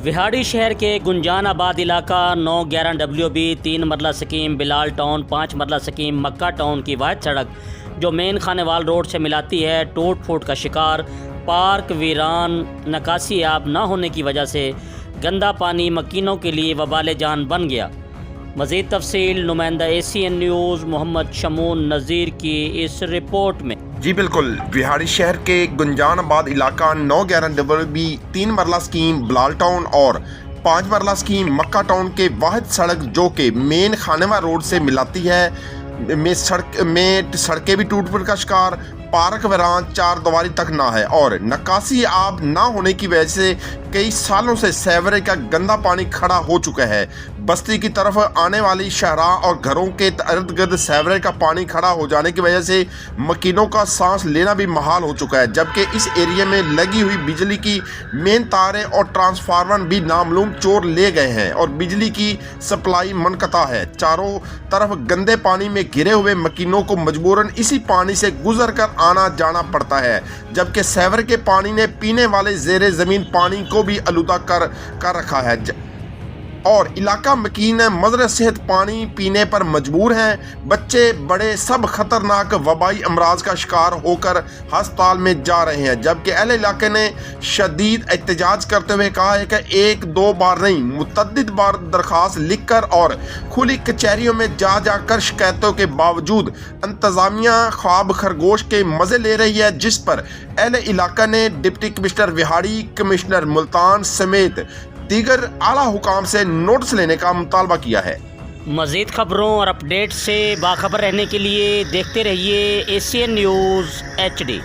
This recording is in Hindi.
विहाड़ी शहर के गुंजानाबाद इलाका 911 WB 3 मरला स्कीम बिलाल टाउन 5 मरला स्कीम मक्का टाउन की वाहिद सड़क जो मेन खानेवाल रोड से मिलाती है टूट फूट का शिकार। पार्क वीरान, नकासी आब न होने की वजह से गंदा पानी मकीनों के लिए वबाल जान बन गया। मज़ीद तफसील नुमाइंदा ACN न्यूज़ मोहम्मद शमून नज़ीर की इस रिपोर्ट में। जी बिल्कुल, विहाड़ी शहर के गुंजानाबाद इलाका 911 3 मरला स्कीम बिलाल टाउन और 5 मरला स्कीम मक्का टाउन के वाहिद सड़क जो कि मेन खानेवाल रोड से मिलाती है में सड़कें भी टूट फूट का शिकार। पार्क वीरान 4 दीवारी तक ना है और नकासी आब ना होने की वजह से कई सालों से सेवरेज का गंदा पानी खड़ा हो चुका है। बस्ती की तरफ आने वाली शहरा और घरों के इर्द गिर्द सेवरेज का पानी खड़ा हो जाने की वजह से मकीनों का सांस लेना भी महाल हो चुका है, जबकि इस एरिया में लगी हुई बिजली की मेन तारें और ट्रांसफार्मर भी नामालूम चोर ले गए हैं और बिजली की सप्लाई मनकता है। चारों तरफ गंदे पानी में घिरे हुए मकीनों को मजबूरन इसी पानी से गुजर कर आना जाना पड़ता है, जबकि सेवर के पानी ने पीने वाले जेरे जमीन पानी को भी आलूदा कर रखा है और इलाका मकीन मजर सेहत पानी पीने पर मजबूर हैं। बच्चे बड़े सब खतरनाक वबाई अमराज का शिकार होकर अस्पताल में जा रहे हैं, जबकि अहले इलाके ने शदीद एहतजाज करते हुए कहा है कि 1-2 बार नहीं मुतअद्दिद बार दरख्वास्त लिखकर और खुली कचहरियों में जा कर शिकायतों के बावजूद इंतजामिया ख्वाब खरगोश के मज़े ले रही है, जिस पर अहले इलाका ने deputy commissioner Vehari, commissioner Multan समेत दीगर आला हुकाम से नोटिस लेने का मुतालबा किया है। मज़ीद खबरों और अपडेट से बाखबर रहने के लिए देखते रहिए ACN न्यूज़ HD।